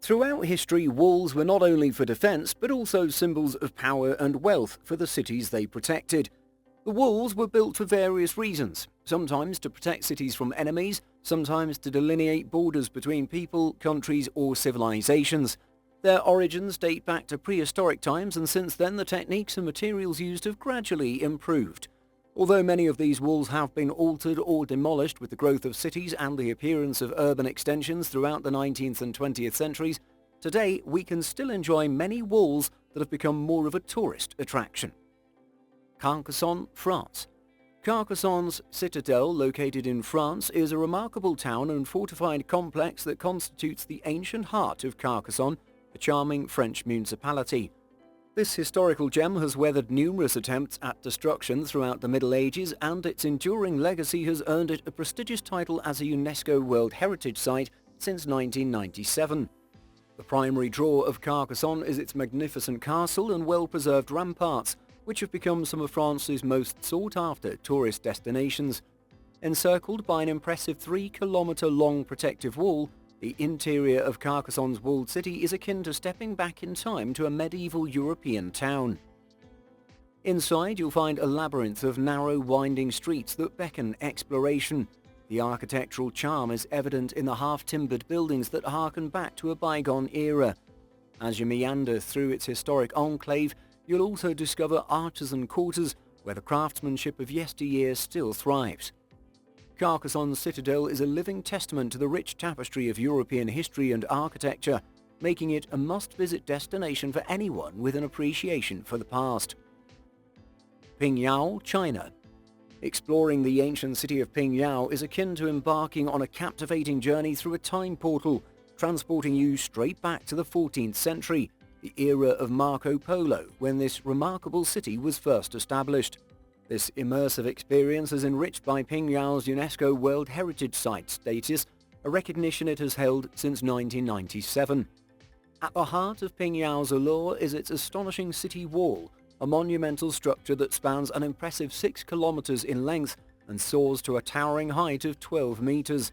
Throughout history, walls were not only for defence but also symbols of power and wealth for the cities they protected. The walls were built for various reasons, sometimes to protect cities from enemies, sometimes to delineate borders between people, countries or civilisations. Their origins date back to prehistoric times, and since then the techniques and materials used have gradually improved. Although many of these walls have been altered or demolished with the growth of cities and the appearance of urban extensions throughout the 19th and 20th centuries, today we can still enjoy many walls that have become more of a tourist attraction. Carcasson France. Carcassonne's citadel, located in France, is a remarkable town and fortified complex that constitutes the ancient heart of Carcassonne, a charming French municipality. This historical gem has weathered numerous attempts at destruction throughout the Middle Ages, and its enduring legacy has earned it a prestigious title as a UNESCO World Heritage Site since 1997. The primary draw of Carcassonne is its magnificent castle and well-preserved ramparts, which have become some of France's most sought-after tourist destinations. Encircled by an impressive 3-kilometre-long protective wall, the interior of Carcassonne's walled city is akin to stepping back in time to a medieval European town. Inside you'll find a labyrinth of narrow, winding streets that beckon exploration. The architectural charm is evident in the half-timbered buildings that harken back to a bygone era. As you meander through its historic enclave, you'll also discover artisan quarters where the craftsmanship of yesteryear still thrives. Carcassonne's citadel is a living testament to the rich tapestry of European history and architecture, making it a must-visit destination for anyone with an appreciation for the past. Pingo China. Exploring the ancient city of Pingo is akin to embarking on a captivating journey through a time portal, transporting you straight back to the 14th century, the era of Marco Polo, when this remarkable city was first established. This immersive experience is enriched by Pingo's UNESCO World Heritage Site status, a recognition it has held since 1997. At the heart of Pingo's allure is its astonishing city wall, a monumental structure that spans an impressive 6 kilometers in length and soars to a towering height of 12 meters.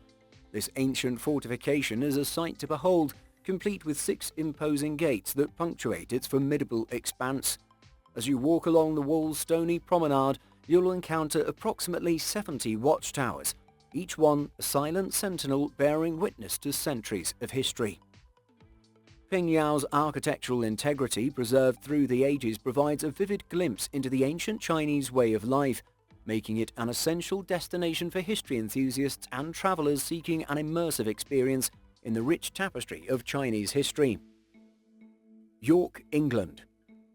This ancient fortification is a sight to behold, complete with 6 imposing gates that punctuate its formidable expanse. As you walk along the wall's stony promenade, you'll encounter approximately 70 watchtowers, each one a silent sentinel bearing witness to centuries of history. Pingo's architectural integrity, preserved through the ages, provides a vivid glimpse into the ancient Chinese way of life, making it an essential destination for history enthusiasts and travelers seeking an immersive experience in the rich tapestry of Chinese history. York, England.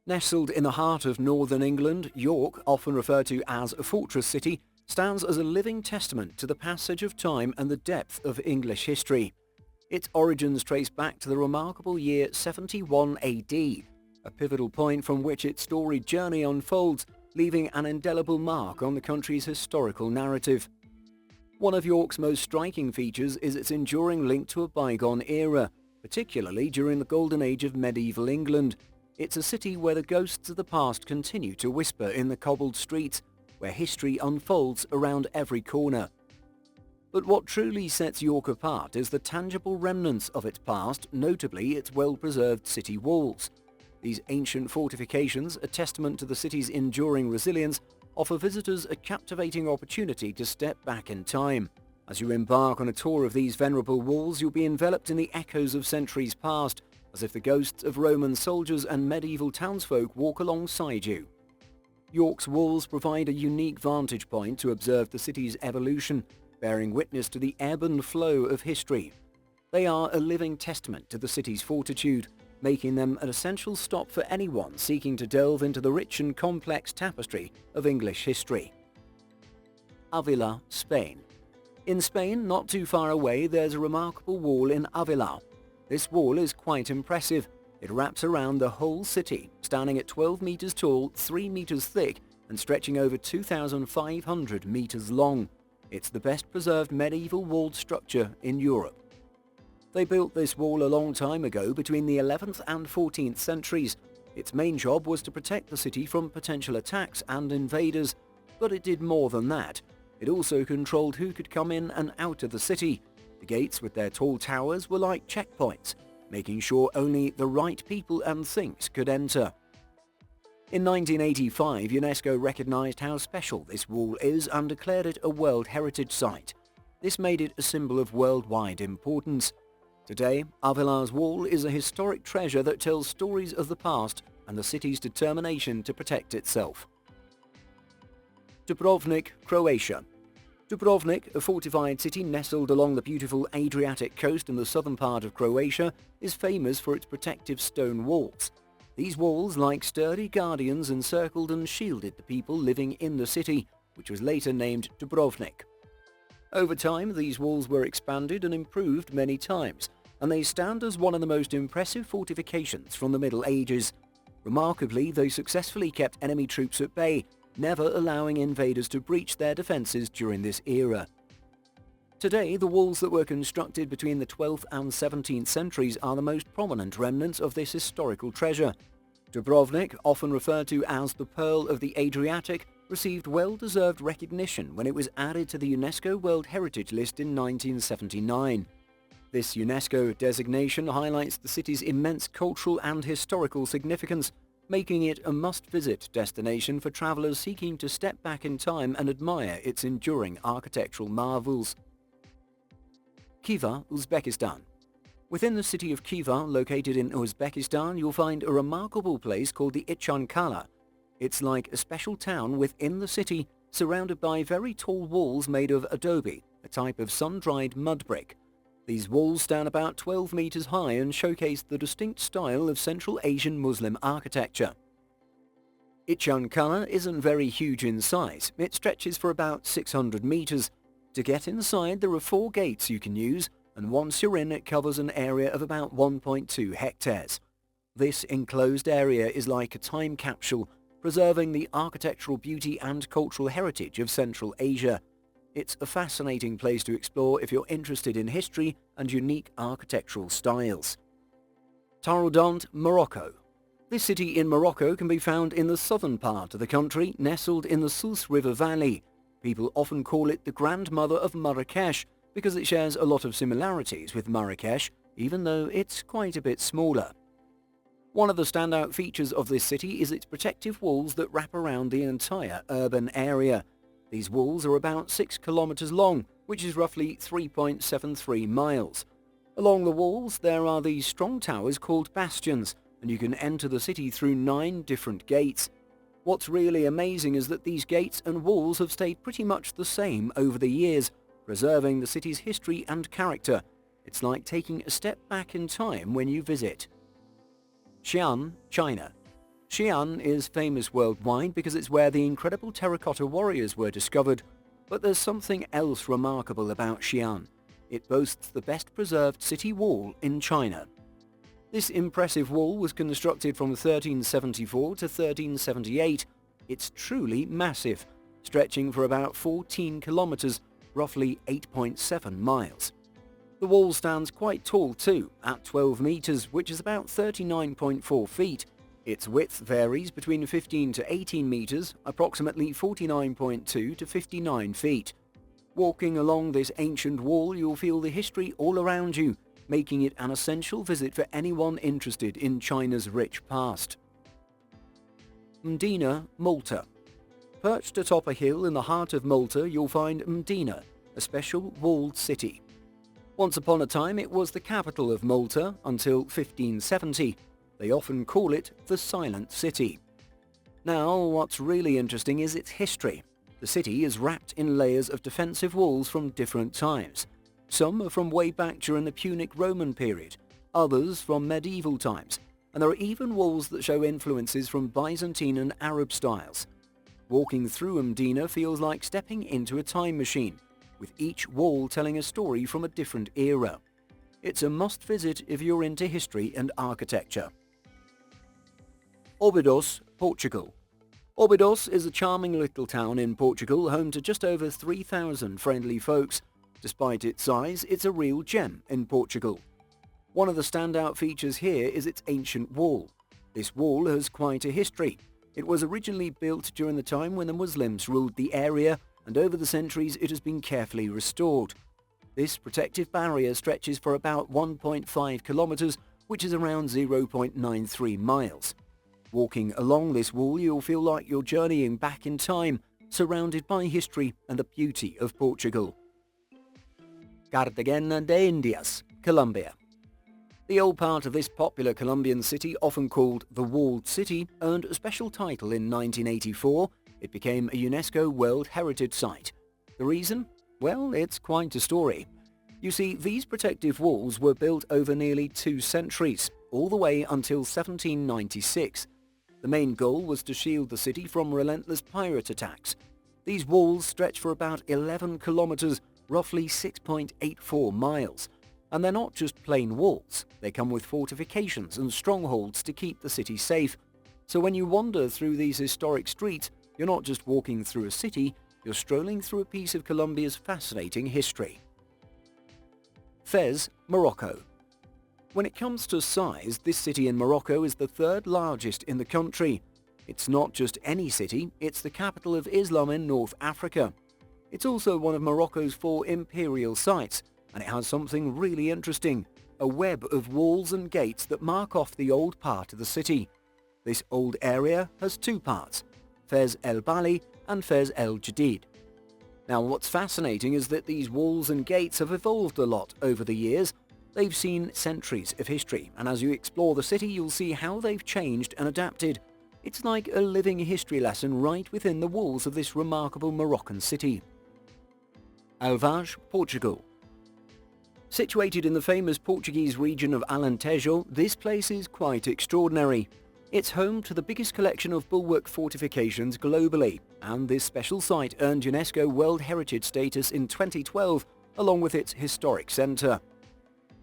Nestled in the heart of northern England, York, often referred to as a fortress city, stands as a living testament to the passage of time and the depth of English history. Its origins trace back to the remarkable year 71 AD, a pivotal point from which its storied journey unfolds, leaving an indelible mark on the country's historical narrative. One of York's most striking features is its enduring link to a bygone era, particularly during the golden age of medieval England. It's a city where the ghosts of the past continue to whisper in the cobbled streets, where history unfolds around every corner. But what truly sets York apart is the tangible remnants of its past, notably its well-preserved city walls. These ancient fortifications, a testament to the city's enduring resilience, offer visitors a captivating opportunity to step back in time. As you embark on a tour of these venerable walls, you'll be enveloped in the echoes of centuries past, as if the ghosts of Roman soldiers and medieval townsfolk walk alongside you. York's walls provide a unique vantage point to observe the city's evolution, bearing witness to the ebb and flow of history. They are a living testament to the city's fortitude, making them an essential stop for anyone seeking to delve into the rich and complex tapestry of English history. Avila, Spain. In Spain, not too far away, there's a remarkable wall in Avila. This wall is quite impressive. It wraps around the whole city, standing at 12 meters tall, 3 meters thick, and stretching over 2,500 meters long. It's the best preserved medieval walled structure in Europe. They built this wall a long time ago, between the 11th and 14th centuries. Its main job was to protect the city from potential attacks and invaders, but it did more than that. It also controlled who could come in and out of the city. The gates with their tall towers were like checkpoints. making sure only the right people and things could enter. In 1985, UNESCO recognized how special this wall is and declared it a World Heritage Site. This made it a symbol of worldwide importance. Today, Avila's Wall is a historic treasure that tells stories of the past and the city's determination to protect itself. Dubrovnik, Croatia. Dubrovnik, a fortified city nestled along the beautiful Adriatic coast in the southern part of Croatia, is famous for its protective stone walls. These walls, like sturdy guardians, encircled and shielded the people living in the city, which was later named Dubrovnik. Over time, these walls were expanded and improved many times, and they stand as one of the most impressive fortifications from the Middle Ages. Remarkably, they successfully kept enemy troops at bay, never allowing invaders to breach their defences during this era. Today, the walls that were constructed between the 12th and 17th centuries are the most prominent remnants of this historical treasure. Dubrovnik, often referred to as the Pearl of the Adriatic, received well-deserved recognition when it was added to the UNESCO World Heritage List in 1979. This UNESCO designation highlights the city's immense cultural and historical significance, making it a must-visit destination for travellers seeking to step back in time and admire its enduring architectural marvels. Khiva, Uzbekistan. Within the city of Khiva, located in Uzbekistan, you'll find a remarkable place called the Xi'an China. It's like a special town within the city, surrounded by very tall walls made of adobe, a type of sun-dried mud brick. These walls stand about 12 meters high and showcase the distinct style of Central Asian Muslim architecture. Xi'an China isn't very huge in size. It stretches for about 600 meters. To get inside, there are 4 gates you can use, and once you're in, it covers an area of about 1.2 hectares. This enclosed area is like a time capsule, preserving the architectural beauty and cultural heritage of Central Asia. It's a fascinating place to explore if you're interested in history and unique architectural styles. Tallinn, Morocco. This city in Morocco can be found in the southern part of the country, nestled in the Sousse River Valley. People often call it the grandmother of Marrakesh because it shares a lot of similarities with Marrakesh, even though it's quite a bit smaller. One of the standout features of this city is its protective walls that wrap around the entire urban area. These walls are about 6 kilometers long, which is roughly 3.73 miles. Along the walls, there are these strong towers called bastions, and you can enter the city through 9 different gates. What's really amazing is that these gates and walls have stayed pretty much the same over the years, preserving the city's history and character. It's like taking a step back in time when you visit. Xian, China. Xi'an is famous worldwide because it's where the incredible terracotta warriors were discovered, but there's something else remarkable about Xi'an. It boasts the best preserved city wall in China. This impressive wall was constructed from 1374 to 1378. It's truly massive, stretching for about 14 kilometers, roughly 8.7 miles. The wall stands quite tall too, at 12 meters, which is about 39.4 feet. Its width varies between 15 to 18 meters, approximately 49.2 to 59 feet. Walking along this ancient wall, you'll feel the history all around you, making it an essential visit for anyone interested in China's rich past. Medina Malta. Perched atop a hill in the heart of Malta, you'll find Medina, a special walled city. Once upon a time, it was the capital of Malta until 1570. They often call it the Silent City. Now, what's really interesting is its history. The city is wrapped in layers of defensive walls from different times. Some are from way back during the Punic Roman period, others from medieval times, and there are even walls that show influences from Byzantine and Arab styles. Walking through Medina feels like stepping into a time machine, with each wall telling a story from a different era. It's a must-visit if you're into history and architecture. Obidos, Portugal. Obidos is a charming little town in Portugal, home to just over 3,000 friendly folks. Despite its size, it's a real gem in Portugal. One of the standout features here is its ancient wall. This wall has quite a history. It was originally built during the time when the Muslims ruled the area, and over the centuries it has been carefully restored. This protective barrier stretches for about 1.5 kilometers, which is around 0.93 miles. Walking along this wall, you'll feel like you're journeying back in time, surrounded by history and the beauty of Portugal. Cartagena de Indias, Colombia. The old part of this popular Colombian city, often called the Walled City, earned a special title in 1984. It became a UNESCO World Heritage Site. The reason? Well, it's quite a story. You see, these protective walls were built over nearly 2 centuries, all the way until 1796. The main goal was to shield the city from relentless pirate attacks. These walls stretch for about 11 kilometers, roughly 6.84 miles. And they're not just plain walls, they come with fortifications and strongholds to keep the city safe. So when you wander through these historic streets, you're not just walking through a city, you're strolling through a piece of Colombia's fascinating history. Fez, Morocco. When it comes to size, this city in Morocco is the 3rd largest in the country. It's not just any city, it's the capital of Islam in North Africa. It's also one of Morocco's 4 imperial sites, and it has something really interesting, a web of walls and gates that mark off the old part of the city. This old area has 2 parts, Fez el Bali and Fez el Jadid. Now what's fascinating is that these walls and gates have evolved a lot over the years. They've seen centuries of history, and as you explore the city you'll see how they've changed and adapted. It's like a living history lesson right within the walls of this remarkable Moroccan city. Alage, Portugal. Situated in the famous Portuguese region of Alentejo, this place is quite extraordinary. It's home to the biggest collection of bulwark fortifications globally, and this special site earned UNESCO World Heritage status in 2012, along with its historic centre.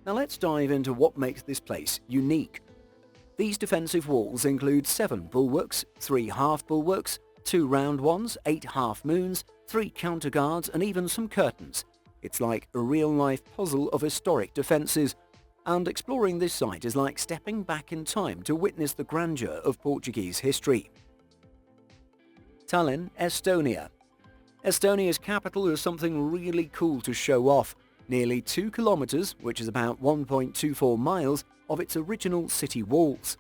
Now let's dive into what makes this place unique. These defensive walls include 7 bulwarks, 3 half bulwarks, 2 round ones, 8 half moons, 3 counter guards, and even some curtains. It's like a real-life puzzle of historic defences, and exploring this site is like stepping back in time to witness the grandeur of Portuguese history. Tallinn, Estonia. Estonia's capital is something really cool to show off. Nearly 2 kilometers, which is about 1.24 miles, of its original city walls.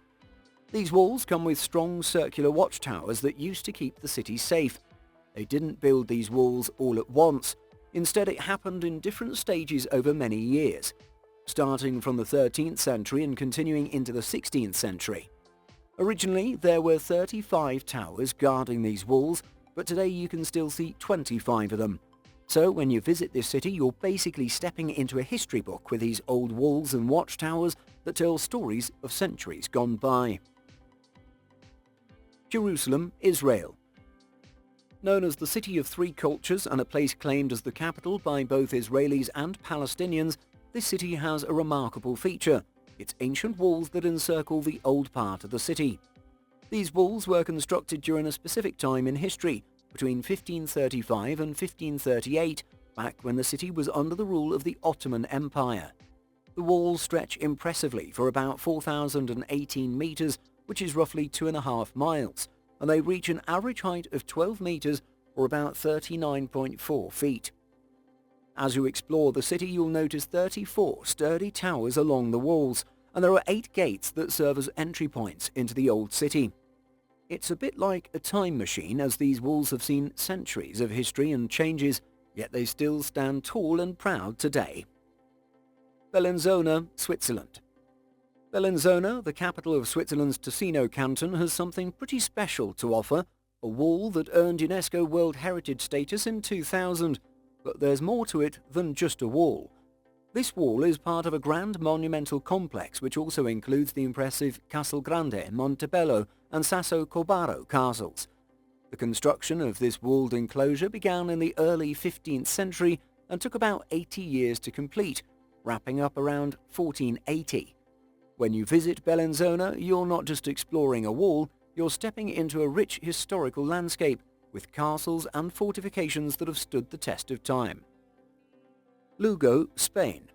These walls come with strong circular watchtowers that used to keep the city safe. They didn't build these walls all at once. Instead, it happened in different stages over many years, starting from the 13th century and continuing into the 16th century. Originally, there were 35 towers guarding these walls, but today you can still see 25 of them. So when you visit this city, you're basically stepping into a history book with these old walls and watchtowers that tell stories of centuries gone by. Jerusalem, Israel. Known as the City of 3 Cultures and a place claimed as the capital by both Israelis and Palestinians, this city has a remarkable feature, its ancient walls that encircle the old part of the city. These walls were constructed during a specific time in history, between 1535 and 1538, back when the city was under the rule of the Ottoman Empire. The walls stretch impressively for about 4,018 meters, which is roughly 2.5 miles, and they reach an average height of 12 meters or about 39.4 feet. As you explore the city, you'll notice 34 sturdy towers along the walls, and there are 8 gates that serve as entry points into the old city. It's a bit like a time machine, as these walls have seen centuries of history and changes, yet they still stand tall and proud today. Bellinzona, Switzerland. Bellinzona, the capital of Switzerland's Ticino canton, has something pretty special to offer, a wall that earned UNESCO World Heritage status in 2000. But there's more to it than just a wall. This wall is part of a grand monumental complex which also includes the impressive Castle Grande, Montebello and Sasso Corvaro castles. The construction of this walled enclosure began in the early 15th century and took about 80 years to complete, wrapping up around 1480. When you visit Bellinzona, you're not just exploring a wall, you're stepping into a rich historical landscape with castles and fortifications that have stood the test of time. Lugo, Spain.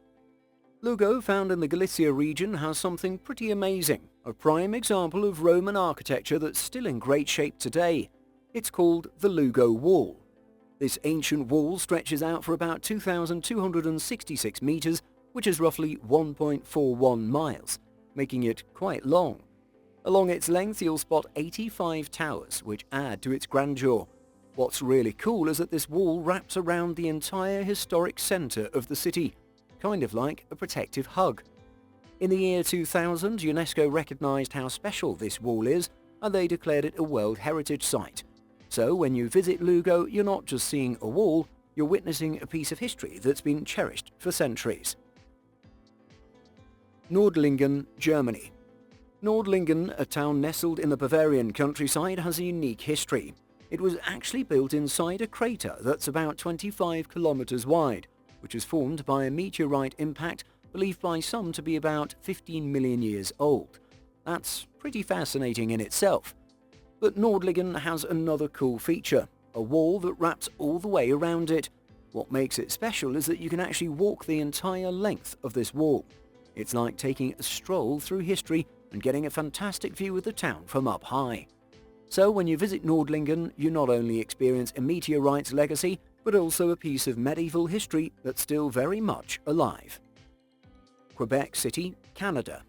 Lugo, found in the Galicia region, has something pretty amazing, a prime example of Roman architecture that's still in great shape today. It's called the Lugo Wall. This ancient wall stretches out for about 2,266 meters, which is roughly 1.41 miles. making it quite long. Along its length you'll spot 85 towers, which add to its grandeur. What's really cool is that this wall wraps around the entire historic centre of the city, kind of like a protective hug. In the year 2000, UNESCO recognised how special this wall is, and they declared it a World Heritage Site. So when you visit Lugo, you're not just seeing a wall, you're witnessing a piece of history that's been cherished for centuries. Nordlingen Germany. Nordlingen, a town nestled in the Bavarian countryside, has a unique history. It was actually built inside a crater that's about 25 kilometers wide, which was formed by a meteorite impact believed by some to be about 15 million years old. That's pretty fascinating in itself. But Nordlingen has another cool feature, a wall that wraps all the way around it. What makes it special is that you can actually walk the entire length of this wall. It's like taking a stroll through history and getting a fantastic view of the town from up high. So when you visit Nordlingen, you not only experience a meteorite's legacy, but also a piece of medieval history that's still very much alive. Quebec City, Canada.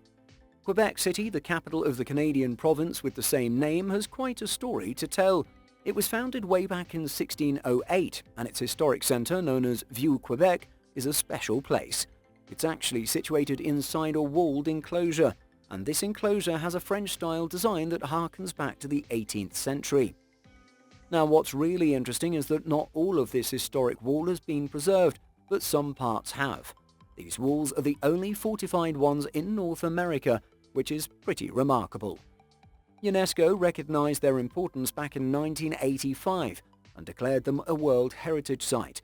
Quebec City, the capital of the Canadian province with the same name, has quite a story to tell. It was founded way back in 1608, and its historic centre, known as Vieux-Quebec, is a special place. It's actually situated inside a walled enclosure, and this enclosure has a French-style design that harkens back to the 18th century. Now what's really interesting is that not all of this historic wall has been preserved, but some parts have. These walls are the only fortified ones in North America, which is pretty remarkable. UNESCO recognised their importance back in 1985 and declared them a World Heritage Site.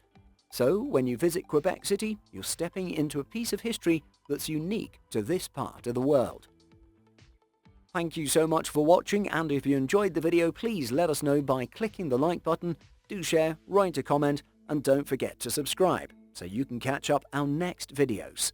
So when you visit Quebec City, you're stepping into a piece of history that's unique to this part of the world. Thank you so much for watching, and if you enjoyed the video, please let us know by clicking the like button, do share, write a comment, and don't forget to subscribe so you can catch up our next videos.